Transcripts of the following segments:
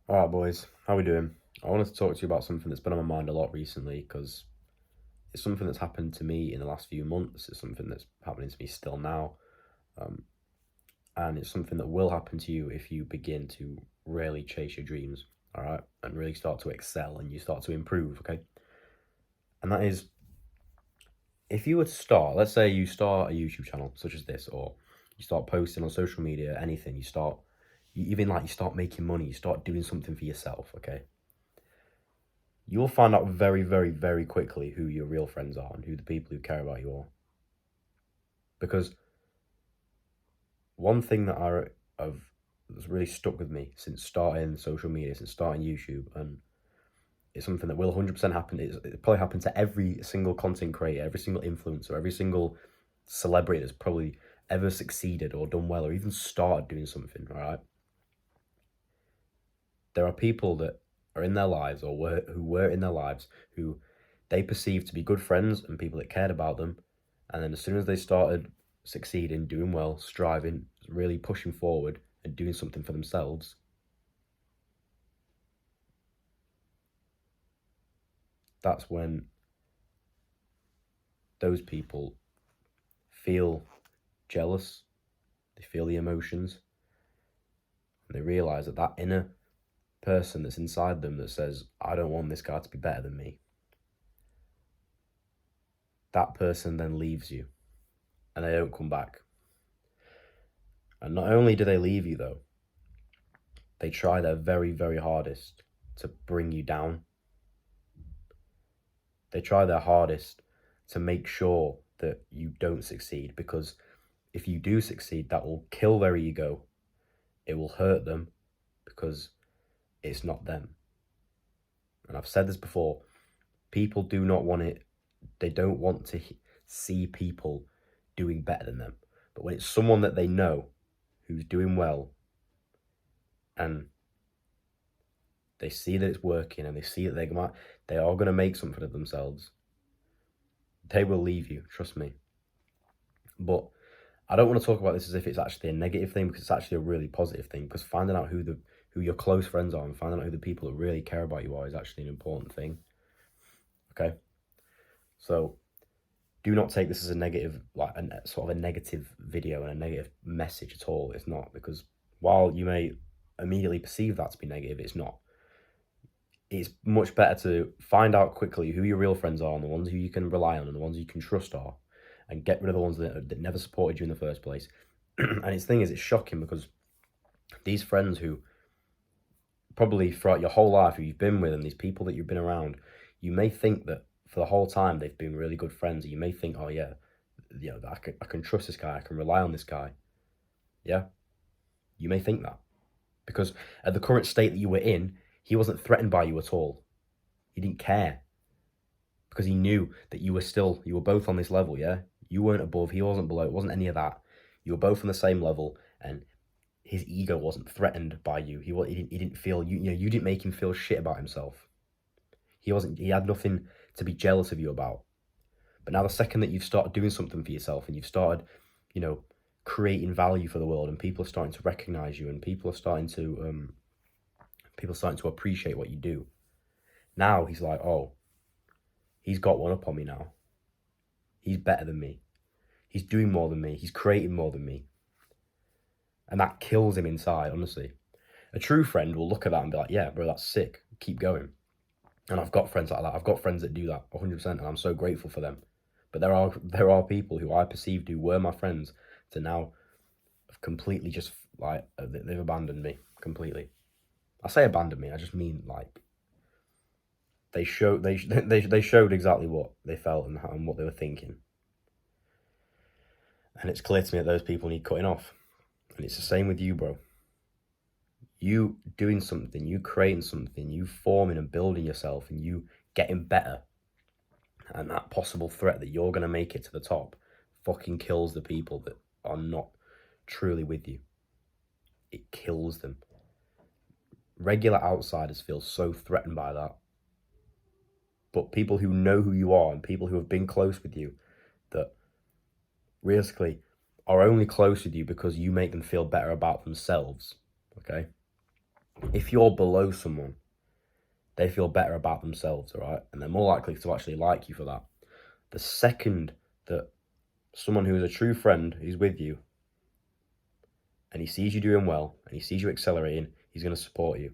Alright, boys, how we doing? I wanted to talk to you about something that's been on my mind a lot recently because it's something that's happened to me in the last few months. It's something that's happening to me still now. Um, and it's something that will happen to you if you begin to really chase your dreams, all right? And really start to excel and you start to improve, okay? And that is if you were to start, let's say you start a YouTube channel such as this, or you start posting on social media, anything, you start making money, you start doing something for yourself, okay? You'll find out very, very, very quickly who your real friends are and who the people who care about you are. Because one thing that have that's really stuck with me since starting social media, since starting YouTube, and it's something that will 100% happen. It probably happened to every single content creator, every single influencer, every single celebrity that's probably ever succeeded or done well or even started doing something, all right? There are people that are in their lives who were in their lives who they perceived to be good friends and people that cared about them. And then as soon as they started succeeding, doing well, striving, really pushing forward and doing something for themselves, that's when those people feel jealous, they feel the emotions, and they realize that that inner person that's inside them that says, I don't want this guy to be better than me, that person then leaves you and they don't come back. And not only do they leave you, though, they try their very, very hardest to bring you down. They try their hardest to make sure that you don't succeed, because if you do succeed, that will kill their ego. It will hurt them because it's not them. And I've said this before, people do not want it. They don't want to see people doing better than them. But when it's someone that they know who's doing well and they see that it's working and they see that they are going to make something of themselves, they will leave you, trust me. But I don't want to talk about this as if it's actually a negative thing, because it's actually a really positive thing, because finding out who your close friends are and finding out who the people that really care about you are is actually an important thing. Okay? So do not take this as a negative, like a sort of a negative video and a negative message at all. It's not, because while you may immediately perceive that to be negative, it's not. It's much better to find out quickly who your real friends are and the ones who you can rely on and the ones you can trust are, and get rid of the ones that never supported you in the first place. And its thing is, it's shocking because these friends who probably throughout your whole life who you've been with and these people that you've been around, you may think that for the whole time they've been really good friends. And you may think, oh yeah, I can trust this guy, I can rely on this guy. Yeah, you may think that because at the current state that you were in, he wasn't threatened by you at all. He didn't care because he knew that you were both on this level. Yeah, you weren't above, he wasn't below. It wasn't any of that. You were both on the same level, and his ego wasn't threatened by you. He didn't feel you didn't make him feel shit about himself. He had nothing to be jealous of you about. But now the second that you've started doing something for yourself and you've started, you know, creating value for the world, and people are starting to recognize you, and people are starting to appreciate what you do. Now he's like, oh, he's got one up on me now. He's better than me. He's doing more than me. He's creating more than me. And that kills him inside, honestly. A true friend will look at that and be like, yeah, bro, that's sick. Keep going. And I've got friends like that. I've got friends that do that 100%, and I'm so grateful for them. But there are people who I perceived who were my friends to now have completely just like they've abandoned me completely. I say abandoned me. I just mean like they showed exactly what they felt and what they were thinking. And it's clear to me that those people need cutting off. And it's the same with you, bro. You doing something, you creating something, you forming and building yourself, and you getting better, and that possible threat that you're going to make it to the top fucking kills the people that are not truly with you. It kills them. Regular outsiders feel so threatened by that. But people who know who you are and people who have been close with you, that realistically are only close with you because you make them feel better about themselves, okay? If you're below someone, they feel better about themselves, all right? And they're more likely to actually like you for that. The second that someone who is a true friend who's with you and he sees you doing well and he sees you accelerating, he's going to support you.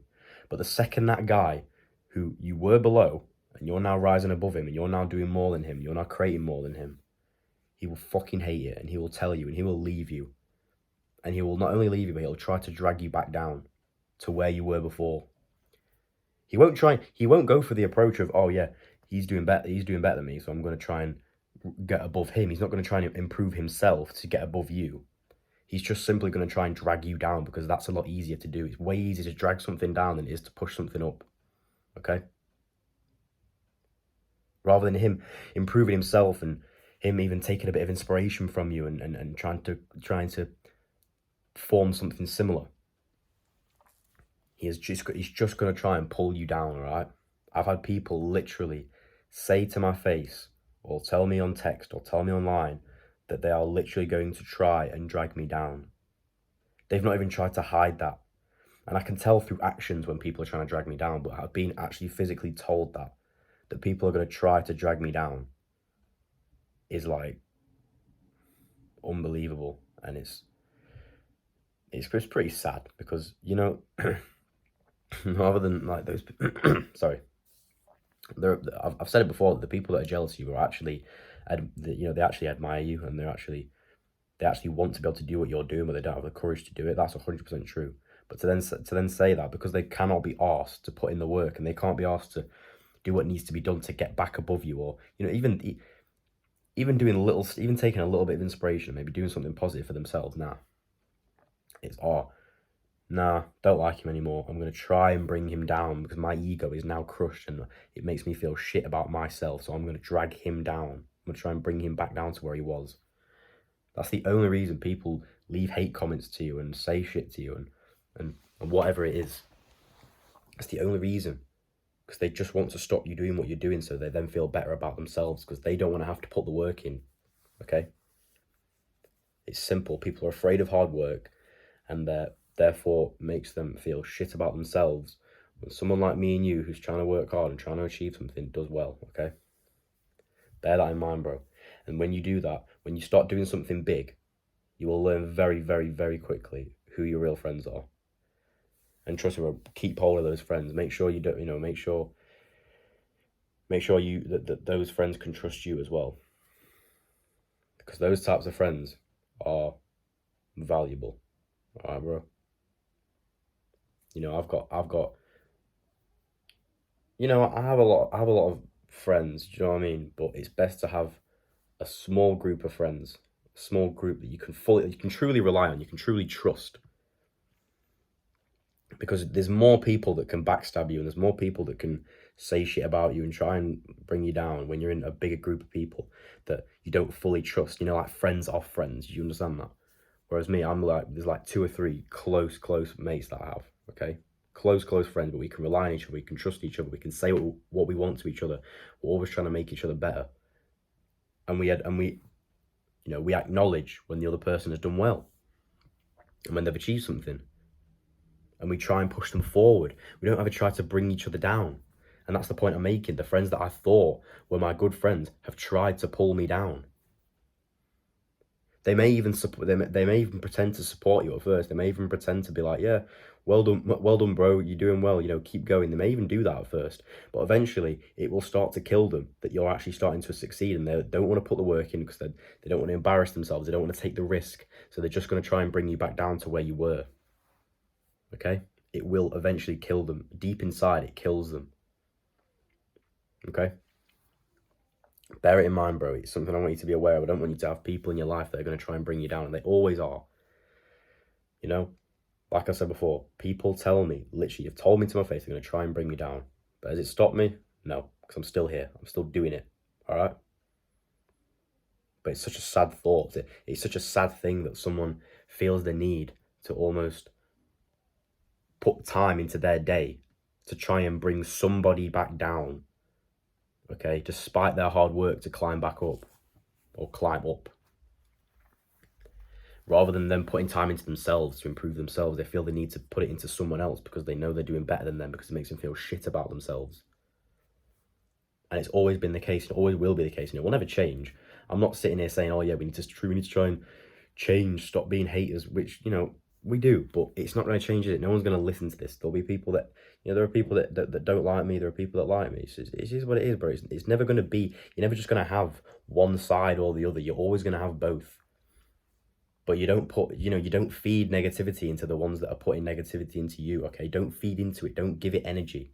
But the second that guy who you were below and you're now rising above him and you're now doing more than him, you're now creating more than him, he will fucking hate it, and he will tell you, and he will leave you. And he will not only leave you, but he'll try to drag you back down to where you were before. He won't go for the approach of, oh yeah, he's doing better than me, so I'm going to try and get above him. He's not going to try and improve himself to get above you. He's just simply going to try and drag you down, because that's a lot easier to do. It's way easier to drag something down than it is to push something up. Okay? Rather than him improving himself and him even taking a bit of inspiration from you and trying to form something similar. He's just going to try and pull you down, all right? I've had people literally say to my face, or tell me on text, or tell me online, that they are literally going to try and drag me down. They've not even tried to hide that. And I can tell through actions when people are trying to drag me down, but I've been actually physically told that people are going to try to drag me down is like unbelievable. And it's pretty sad, because, you know, rather than like those, sorry, I've said it before, the people that are jealous of you are actually, you know, they actually admire you, and they actually want to be able to do what you're doing, but they don't have the courage to do it. That's 100% true. But to then say that, because they cannot be asked to put in the work, and they can't be asked to do what needs to be done to get back above you, or, you know, even taking a little bit of inspiration, maybe doing something positive for themselves. Don't like him anymore. I'm going to try and bring him down, because my ego is now crushed and it makes me feel shit about myself. So I'm going to drag him down. I'm going to try and bring him back down to where he was. That's the only reason people leave hate comments to you and say shit to you and whatever it is. That's the only reason. Because they just want to stop you doing what you're doing, so they then feel better about themselves, because they don't want to have to put the work in. Okay? It's simple. People are afraid of hard work, and that therefore makes them feel shit about themselves when someone like me and you, who's trying to work hard and trying to achieve something, does well. Okay? Bear that in mind, bro. And when you do that, when you start doing something big, you will learn very, very, very quickly who your real friends are. And trust me, bro, keep hold of those friends. Make sure you don't, you know, make sure that those friends can trust you as well. Because those types of friends are valuable. All right, bro. You know, I've got, you know, I have a lot of friends, do you know what I mean? But it's best to have a small group of friends, a small group that you can truly rely on, you can truly trust. Because there's more people that can backstab you, and there's more people that can say shit about you and try and bring you down when you're in a bigger group of people that you don't fully trust. You know, like friends are friends. Do you understand that? Whereas me, there's like 2 or 3 close mates that I have, okay? Close friends, but we can rely on each other, we can trust each other, we can say what we want to each other. We're always trying to make each other better. And we you know, we acknowledge when the other person has done well and when they've achieved something. And we try and push them forward. We don't ever try to bring each other down. And that's the point I'm making. The friends that I thought were my good friends have tried to pull me down. They may even pretend to support you at first. They may even pretend to be like, yeah, well done, bro, you're doing well, you know, keep going. They may even do that at first. But eventually, it will start to kill them that you're actually starting to succeed, and they don't want to put the work in because they don't want to embarrass themselves. They don't want to take the risk. So they're just going to try and bring you back down to where you were. Okay? It will eventually kill them. Deep inside, it kills them. Okay? Bear it in mind, bro. It's something I want you to be aware of. I don't want you to have people in your life that are going to try and bring you down, and they always are. You know? Like I said before, people tell me, literally, you've told me to my face, they're going to try and bring me down. But has it stopped me? No, because I'm still here. I'm still doing it. All right? But it's such a sad thought. It's such a sad thing that someone feels the need to almost put time into their day to try and bring somebody back down, okay, despite their hard work to climb back up or climb up. Rather than them putting time into themselves to improve themselves, they feel the need to put it into someone else because they know they're doing better than them, because it makes them feel shit about themselves. And it's always been the case, and always will be the case, and it will never change. I'm not sitting here saying, oh yeah, we need to try and change, stop being haters, which, you know, we do, but it's not going to change it. No one's going to listen to this. There'll be people that, you know, there are people that don't like me. There are people that like me. It's just what it is, bro. It's never going to be, you're never just going to have one side or the other. You're always going to have both. But you don't put, you know, you don't feed negativity into the ones that are putting negativity into you, okay? Don't feed into it. Don't give it energy,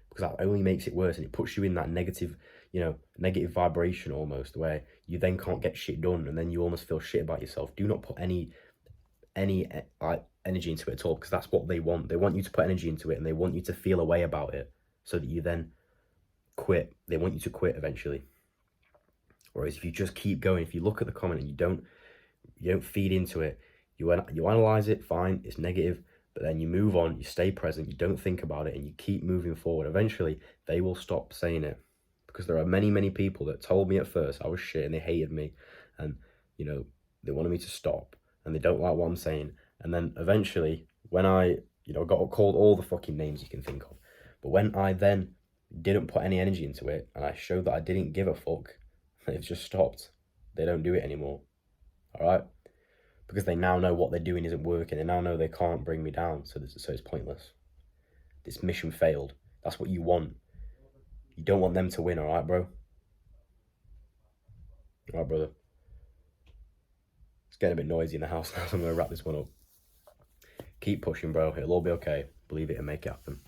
because that only makes it worse, and it puts you in that negative, you know, negative vibration almost, where you then can't get shit done, and then you almost feel shit about yourself. Do not put any like energy into it at all, because that's what they want. They want you to put energy into it, and they want you to feel a way about it so that you then quit. They want you to quit eventually. Whereas if you just keep going, if you look at the comment and you don't feed into it, you analyze it, fine, it's negative, but then you move on, you stay present, you don't think about it, and you keep moving forward. Eventually they will stop saying it, because there are many people that told me at first I was shit and they hated me, and, you know, they wanted me to stop, and they don't like what I'm saying. And then eventually, when I, you know, got called all the fucking names you can think of, but when I then didn't put any energy into it, and I showed that I didn't give a fuck, they've just stopped. They don't do it anymore. All right? Because they now know what they're doing isn't working. They now know they can't bring me down, so it's pointless. This mission failed. That's what you want. You don't want them to win, all right, bro? All right, brother. It's getting a bit noisy in the house now, so I'm going to wrap this one up. Keep pushing, bro. It'll all be okay. Believe it and make it happen.